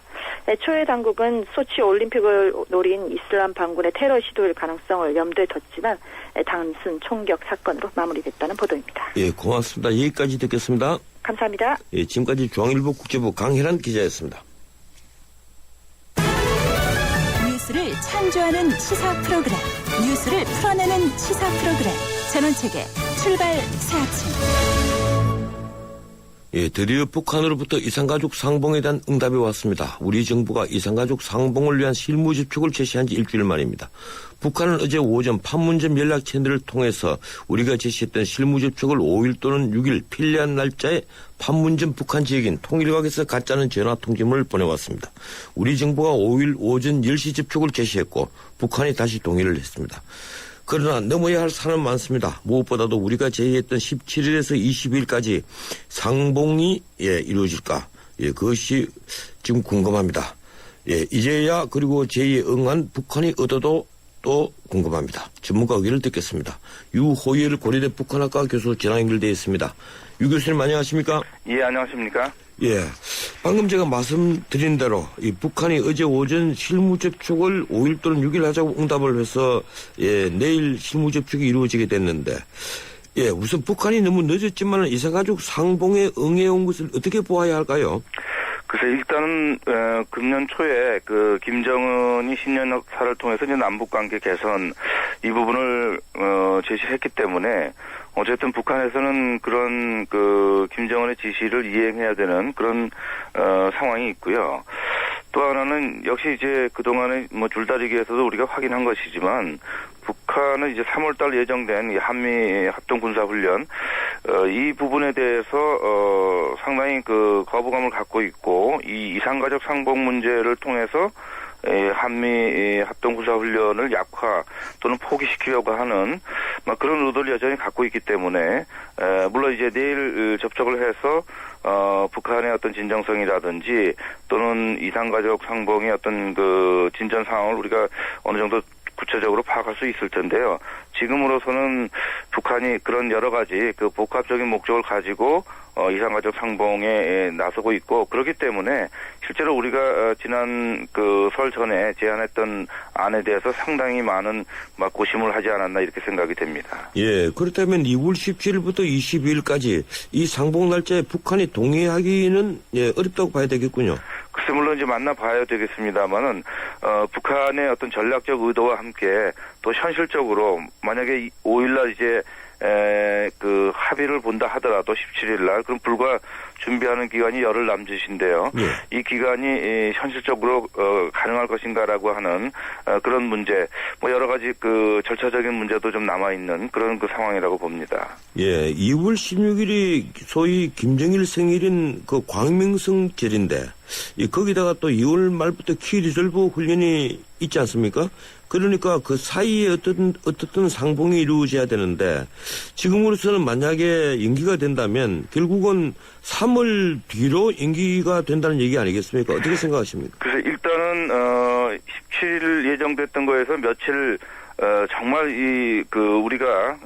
[SPEAKER 9] 애초에 당국은 소치 올림픽을 노린 이슬람 반군의 테러 시도일 가능성을 염두에 뒀지만 단순 총격 사건으로 마무리됐다는 보도입니다.
[SPEAKER 2] 예, 고맙습니다. 여기까지 듣겠습니다.
[SPEAKER 9] 감사합니다.
[SPEAKER 2] 예, 지금까지 중앙일보 국제부 강혜란 기자였습니다.
[SPEAKER 10] 뉴스를 창조하는 시사 프로그램, 뉴스를 풀어내는 시사 프로그램, 전원책의 출발 새 아침.
[SPEAKER 2] 예, 드디어 북한으로부터 이산가족 상봉에 대한 응답이 왔습니다. 우리 정부가 이산가족 상봉을 위한 실무 접촉을 제시한 지 일주일 만입니다. 북한은 어제 오전 판문점 연락 채널을 통해서 우리가 제시했던 실무 접촉을 5일 또는 6일 필요한 날짜에 판문점 북한 지역인 통일각에서 갖자는 전화 통지문을 보내왔습니다. 우리 정부가 5일 오전 10시 접촉을 제시했고 북한이 다시 동의를 했습니다. 그러나 넘어야 할 산은 많습니다. 무엇보다도 우리가 제의했던 17일에서 22일까지 상봉이 이루어질까? 그것이 지금 궁금합니다. 이제야 그리고 제의에 응한 북한이 얻어도 또 궁금합니다. 전문가 의견을 듣겠습니다. 유호열 고려대 북한학과 교수 전화 연결되어 있습니다. 유 교수님 안녕하십니까?
[SPEAKER 11] 예, 안녕하십니까?
[SPEAKER 2] 예, 방금 제가 말씀드린 대로 이 북한이 어제 오전 실무 접촉을 5일 또는 6일 하자고 응답을 해서 내일 실무 접촉이 이루어지게 됐는데 우선 북한이 너무 늦었지만 이산가족 상봉에 응해온 것을 어떻게 보아야 할까요?
[SPEAKER 11] 글쎄 일단은 금년 초에 그 김정은이 신년사를 통해서 이제 남북 관계 개선 이 부분을 제시했기 때문에 어쨌든 북한에서는 그런 그 김정은의 지시를 이행해야 되는 그런 상황이 있고요. 또 하나는 역시 이제 그동안에 뭐 줄다리기에서도 우리가 확인한 것이지만 북한은 이제 3월달 예정된 이 한미 합동 군사훈련 이 부분에 대해서 상당히 그 거부감을 갖고 있고 이 이산가족 상봉 문제를 통해서 한미 합동군사훈련을 약화 또는 포기시키려고 하는 그런 의도를 여전히 갖고 있기 때문에 물론 이제 내일 접촉을 해서 북한의 어떤 진정성이라든지 또는 이산가족 상봉의 어떤 그 진전 상황을 우리가 어느 정도 구체적으로 파악할 수 있을 텐데요. 지금으로서는 북한이 그런 여러 가지 그 복합적인 목적을 가지고 이산가족 상봉에 나서고 있고, 그렇기 때문에 실제로 우리가 지난 그 설 전에 제안했던 안에 대해서 상당히 많은 고심을 하지 않았나 이렇게 생각이 됩니다.
[SPEAKER 2] 예, 그렇다면 2월 17일부터 22일까지 이 상봉 날짜에 북한이 동의하기는 어렵다고 봐야 되겠군요.
[SPEAKER 11] 글쎄, 물론 이제 만나봐야 되겠습니다만은, 북한의 어떤 전략적 의도와 함께 또 현실적으로 만약에 5일날 이제 그 합의를 본다 하더라도 17일날 그럼 불과 준비하는 기간이 열흘 남짓인데요. 이 기간이 현실적으로 가능할 것인가라고 하는 그런 문제, 여러 가지 그 절차적인 문제도 좀 남아 있는 그런 그 상황이라고 봅니다.
[SPEAKER 2] 예, 2월 16일이 소위 김정일 생일인 그 광명성절인데 거기다가 또 2월 말부터 키 리졸브 훈련이 있지 않습니까? 그러니까 그 사이에 어떻든 상봉이 이루어져야 되는데 지금으로서는 만약에 연기가 된다면 결국은 3월 뒤로 연기가 된다는 얘기 아니겠습니까? 어떻게 생각하십니까?
[SPEAKER 11] 그래서 일단은 17일 예정됐던 거에서 며칠 정말 우리가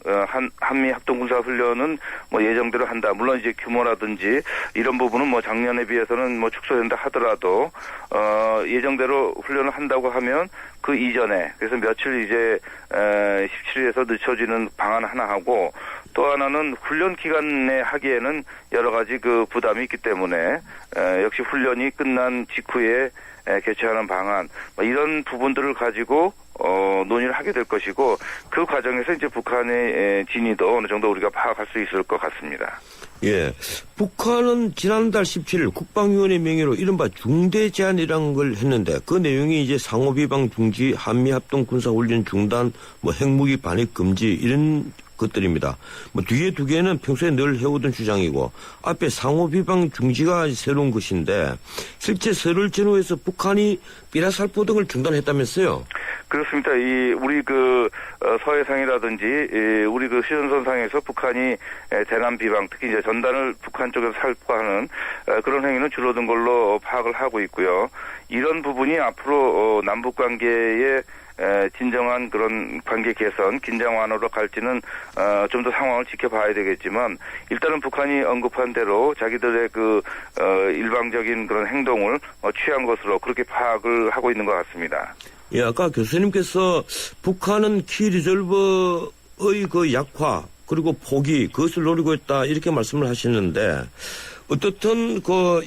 [SPEAKER 11] 한미 합동군사 훈련은 예정대로 한다. 물론 이제 규모라든지 이런 부분은 작년에 비해서는 축소된다 하더라도 예정대로 훈련을 한다고 하면 그 이전에, 그래서 며칠 이제 17일에서 늦춰지는 방안 하나 하고, 또 하나는 훈련 기간에 하기에는 여러 가지 그 부담이 있기 때문에 역시 훈련이 끝난 직후에 개최하는 방안, 이런 부분들을 가지고 논의를 하게 될 것이고, 그 과정에서 이제 북한의 진위도 어느 정도 우리가 파악할 수 있을 것 같습니다.
[SPEAKER 2] 예, 북한은 지난달 17일 국방위원회 명의로 이른바 중대 제안이라는 걸 했는데 그 내용이 이제 상호 비방 중지, 한미 합동 군사 훈련 중단, 핵무기 반입 금지 이런 것들입니다. 뒤에 두 개는 평소에 늘 해오던 주장이고 앞에 상호 비방 중지가 새로운 것인데 실제 설을 전후해서 북한이 삐라살포 등을 중단했다면서요?
[SPEAKER 11] 그렇습니다. 우리 서해상이라든지 우리 휴전선상에서 북한이 대남 비방, 특히 이제 전단을 북한 쪽에서 살포하는 그런 행위는 줄어든 걸로 파악을 하고 있고요. 이런 부분이 앞으로 남북 관계에 진정한 그런 관계 개선, 긴장 완화로 갈지는 좀 더 상황을 지켜봐야 되겠지만, 일단은 북한이 언급한 대로 자기들의 일방적인 그런 행동을 취한 것으로 그렇게 파악을 하고 있는 것 같습니다.
[SPEAKER 2] 예, 아까 교수님께서 북한은 키 리졸버의 그 약화 그리고 포기 그것을 노리고 있다 이렇게 말씀을 하시는데 어떻든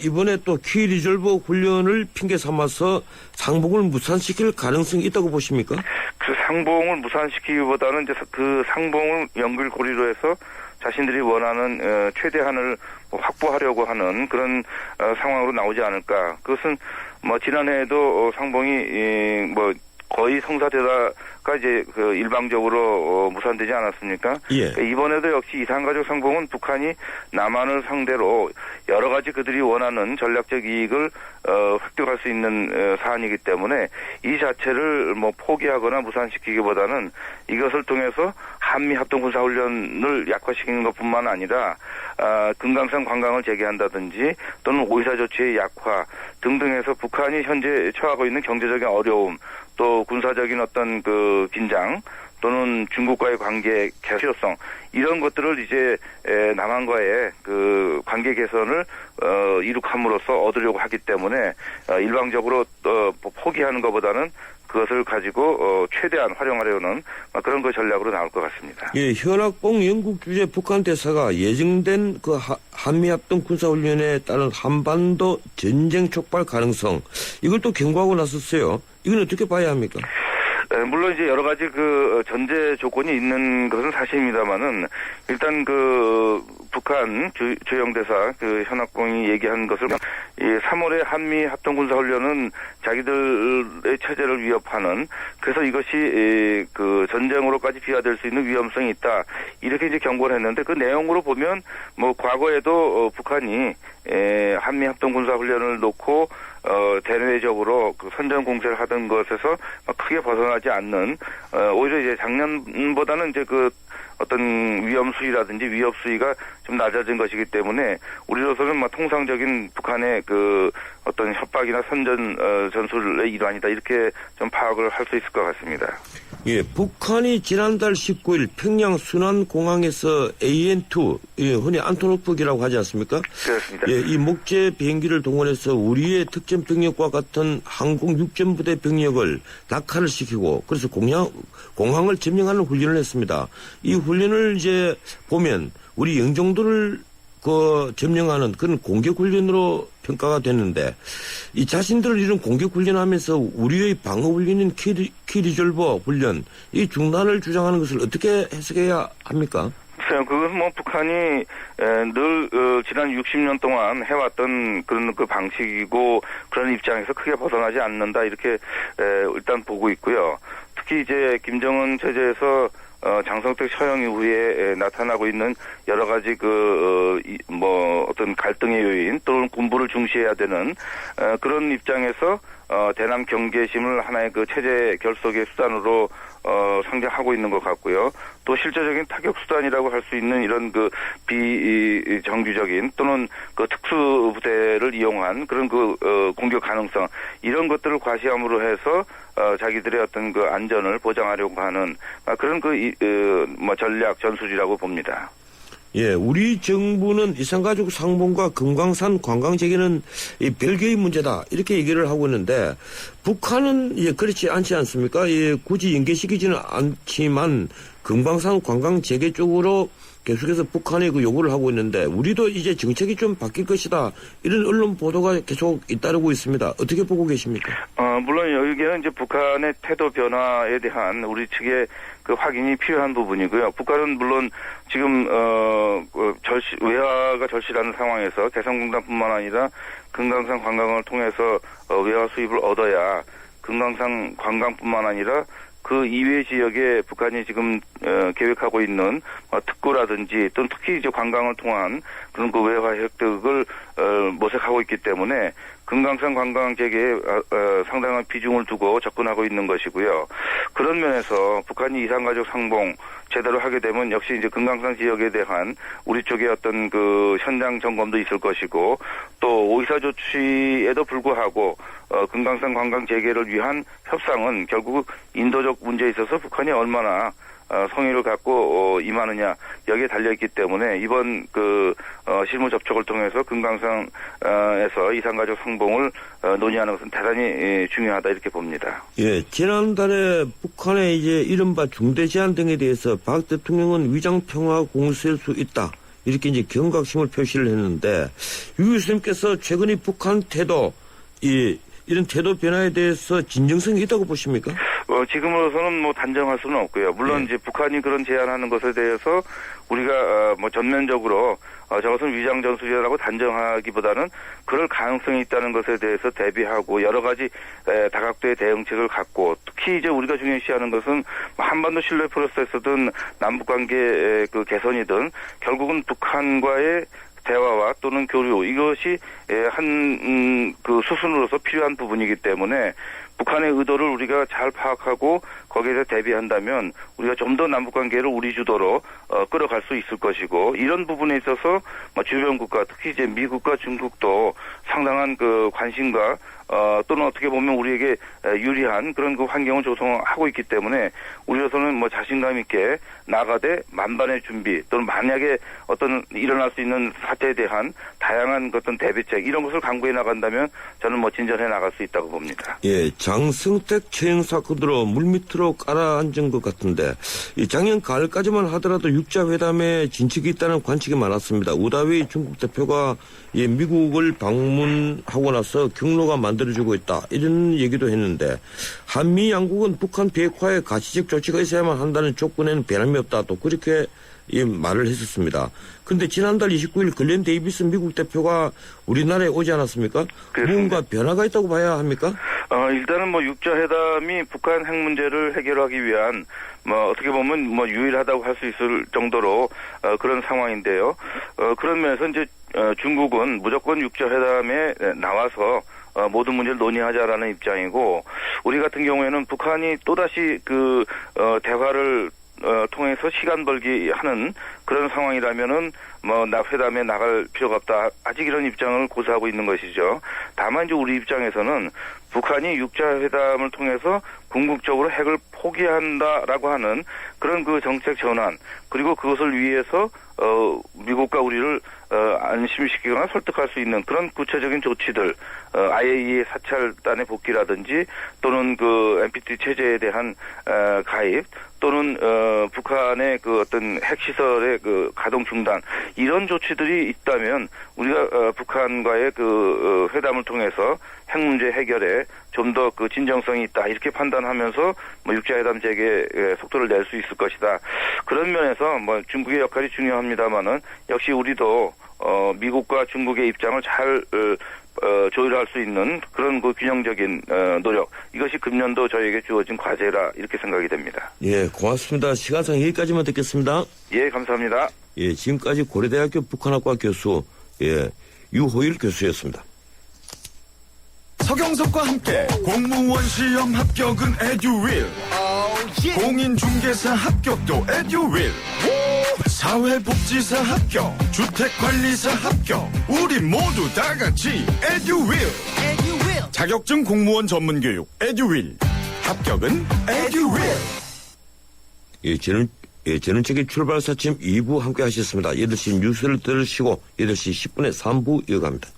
[SPEAKER 2] 이번에 또 키 리졸버 훈련을 핑계 삼아서 상봉을 무산시킬 가능성이 있다고 보십니까?
[SPEAKER 11] 그 상봉을 무산시키기보다는 이제 그 상봉을 연결고리로 해서 자신들이 원하는 최대한을 확보하려고 하는 그런 상황으로 나오지 않을까. 그것은 지난해에도 상봉이 거의 성사되다가 이제 일방적으로 무산되지 않았습니까?
[SPEAKER 2] 예.
[SPEAKER 11] 이번에도 역시 이산가족 상봉은 북한이 남한을 상대로 여러 가지 그들이 원하는 전략적 이익을 획득할 수 있는 사안이기 때문에 이 자체를 포기하거나 무산시키기보다는 이것을 통해서 한미 합동군사훈련을 약화시키는 것뿐만 아니라 금강산 관광을 재개한다든지 또는 오이사 조치의 약화 등등해서 북한이 현재 처하고 있는 경제적인 어려움, 또 군사적인 어떤 긴장 또는 중국과의 관계 개선성 이런 것들을 이제 남한과의 관계 개선을 이룩함으로써 얻으려고 하기 때문에 일방적으로 포기하는 것보다는 그것을 가지고 최대한 활용하려는 그런 전략으로 나올 것 같습니다.
[SPEAKER 2] 예, 현학봉 영국 주재 북한 대사가 예정된 한미합동 군사훈련에 따른 한반도 전쟁 촉발 가능성 이걸 또 경고하고 나섰어요. 이건 어떻게 봐야 합니까?
[SPEAKER 11] 물론 이제 여러 가지 전제 조건이 있는 것은 사실입니다만은 일단 북한 주영대사 현학봉이 얘기한 것을 3월에 한미 합동군사훈련은 자기들의 체제를 위협하는, 그래서 이것이 전쟁으로까지 비화될 수 있는 위험성이 있다 이렇게 이제 경고를 했는데 그 내용으로 보면 과거에도 북한이 한미 합동군사훈련을 놓고 대내적으로 선전 공세를 하던 것에서 크게 벗어나지 않는, 오히려 이제 작년보다는 이제 어떤 위험 수위라든지 위협 수위가 좀 낮아진 것이기 때문에 우리로서는 통상적인 북한의 어떤 협박이나 선전 전술의 일환이다 이렇게 좀 파악을 할 수 있을 것 같습니다.
[SPEAKER 2] 예, 북한이 지난달 19일 평양 순환공항에서 AN2, 흔히 안토노프기라고 하지 않습니까?
[SPEAKER 11] 그렇습니다.
[SPEAKER 2] 예, 이 목재 비행기를 동원해서 우리의 특전 병력과 같은 항공 육전부대 병력을 낙하를 시키고 그래서 공항을 점령하는 훈련을 했습니다. 이 훈련을 이제 보면 우리 영종도를 점령하는 그런 공격 훈련으로 평가가 됐는데 이 자신들을 이런 공격 훈련하면서 우리의 방어 훈련인 키리졸버 훈련 이 중단을 주장하는 것을 어떻게 해석해야 합니까?
[SPEAKER 11] 글쎄요, 그것은 뭐 북한이 늘 지난 60년 동안 해왔던 그런 그 방식이고 그런 입장에서 크게 벗어나지 않는다 이렇게 일단 보고 있고요. 특히 이제 김정은 체제에서 장성택 처형 이후에 나타나고 있는 여러 가지 어떤 갈등의 요인 또는 군부를 중시해야 되는 그런 입장에서 대남 경계심을 하나의 그 체제 결속의 수단으로 상정하고 있는 것 같고요. 또 실제적인 타격 수단이라고 할 수 있는 이런 그 비정규적인 또는 그 특수 부대를 이용한 그런 공격 가능성 이런 것들을 과시함으로 해서 자기들의 어떤 그 안전을 보장하려고 하는 그런 전략 전술이라고 봅니다.
[SPEAKER 2] 예, 우리 정부는 이산가족 상봉과 금강산 관광 재개는 별개의 문제다 이렇게 얘기를 하고 있는데 북한은 그렇지 않지 않습니까? 굳이 연계시키지는 않지만 금강산 관광 재개 쪽으로 계속해서 북한에 요구를 하고 있는데 우리도 이제 정책이 좀 바뀔 것이다 이런 언론 보도가 계속 잇따르고 있습니다. 어떻게 보고 계십니까?
[SPEAKER 11] 물론 여기에는 이제 북한의 태도 변화에 대한 우리 측의 그 확인이 필요한 부분이고요. 북한은 물론 지금 외화가 절실한 상황에서 개성공단뿐만 아니라 금강산 관광을 통해서 외화 수입을 얻어야 금강산 관광뿐만 아니라 그 이외 지역에 북한이 지금 계획하고 있는 특구라든지 또는 특히 이제 관광을 통한 그런 그 외화 획득을 모색하고 있기 때문에 금강산 관광 재개에 상당한 비중을 두고 접근하고 있는 것이고요. 그런 면에서 북한이 이산가족 상봉 제대로 하게 되면 역시 이제 금강산 지역에 대한 우리 쪽의 어떤 그 현장 점검도 있을 것이고 또 오이사 조치에도 불구하고 금강산 관광 재개를 위한 협상은 결국 인도적 문제에 있어서 북한이 얼마나 성의를 갖고 임하느냐 여기에 달려있기 때문에 이번 실무 접촉을 통해서 금강산에서 이산가족 상봉을 논의하는 것은 대단히 중요하다 이렇게 봅니다.
[SPEAKER 2] 예, 지난달에 북한의 이제 이른바 중대 제안 등에 대해서 박 대통령은 위장평화 공세할 수 있다. 이렇게 이제 경각심을 표시를 했는데 유 교수님께서 최근의 북한 태도 이런 태도 변화에 대해서 진정성이 있다고 보십니까?
[SPEAKER 11] 지금으로서는 단정할 수는 없고요. 물론 이제 북한이 그런 제안하는 것에 대해서 우리가 전면적으로 저것은 위장 전술이라고 단정하기보다는 그럴 가능성이 있다는 것에 대해서 대비하고 여러 가지 다각도의 대응책을 갖고 특히 이제 우리가 중요시하는 것은 한반도 신뢰 프로세스든 남북 관계 개선이든 결국은 북한과의 대화와 또는 교류 이것이 한 수순으로서 필요한 부분이기 때문에 북한의 의도를 우리가 잘 파악하고 거기에 대해 대비한다면 우리가 좀 더 남북관계를 우리 주도로 끌어갈 수 있을 것이고 이런 부분에 있어서 주변 국가 특히 이제 미국과 중국도 상당한 관심과 또는 어떻게 보면 우리에게 유리한 그런 환경을 조성하고 있기 때문에 우리로서는 자신감 있게 나가되 만반의 준비 또는 만약에 어떤 일어날 수 있는 사태에 대한 다양한 어떤 대비책 이런 것을 강구해 나간다면 저는 진전해 나갈 수 있다고 봅니다.
[SPEAKER 2] 예, 장성택 처형 사건으로 물밑으로 깔아앉은 것 같은데 작년 가을까지만 하더라도 6자 회담에 진척이 있다는 관측이 많았습니다. 우다위 중국 대표가 미국을 방문하고 나서 경로가 만들어지고 있다 이런 얘기도 했는데 한미 양국은 북한 비핵화에 가시적 조치가 있어야만 한다는 조건에는 변함이 없다 또 그렇게 말을 했었습니다. 그런데 지난달 29일 글렌 데이비스 미국 대표가 우리나라에 오지 않았습니까?
[SPEAKER 11] 그렇습니다.
[SPEAKER 2] 뭔가 변화가 있다고 봐야 합니까?
[SPEAKER 11] 일단은 6자 회담이 북한 핵 문제를 해결하기 위한 어떻게 보면 유일하다고 할 수 있을 정도로 그런 상황인데요. 그런 면에서 이제 중국은 무조건 6자 회담에 나와서 모든 문제를 논의하자라는 입장이고 우리 같은 경우에는 북한이 또다시 대화를 통해서 시간 벌기 하는 그런 상황이라면은 회담에 나갈 필요가 없다. 아직 이런 입장을 고수하고 있는 것이죠. 다만 이제 우리 입장에서는 북한이 육자회담을 통해서 궁극적으로 핵을 포기한다라고 하는 그런 그 정책 전환, 그리고 그것을 위해서 미국과 우리를 안심시키거나 설득할 수 있는 그런 구체적인 조치들, IAEA 사찰단의 복귀라든지 또는 그 NPT 체제에 대한 가입, 또는 북한의 그 어떤 핵시설의 그 가동 중단, 이런 조치들이 있다면 우리가 북한과의 그 회담을 통해서 핵 문제 해결에 좀 더 그 진정성이 있다, 이렇게 판단하면서 뭐 육자회담 재개에 속도를 낼 수 있을 것이다. 그런 면에서 뭐 중국의 역할이 중요합니다만은 역시 우리도 미국과 중국의 입장을 잘 조율할 수 있는 그런 그 균형적인 노력, 이것이 금년도 저에게 주어진 과제라, 이렇게 생각이 됩니다.
[SPEAKER 2] 예, 고맙습니다. 시간상 여기까지만 듣겠습니다.
[SPEAKER 11] 예, 감사합니다.
[SPEAKER 2] 예, 지금까지 고려대학교 북한학과 교수, 유호일 교수였습니다.
[SPEAKER 12] 서경석과 함께 공무원 시험 합격은 에듀윌, 공인중개사 합격도 에듀윌, 사회복지사 합격, 주택관리사 합격, 우리 모두 다 같이 에듀윌. 자격증 공무원 전문교육 에듀윌, 합격은 에듀윌.
[SPEAKER 2] 저는 책의 출발 사침 2부 함께 하셨습니다. 8시 뉴스를 들으시고 8시 10분에 3부 이어갑니다.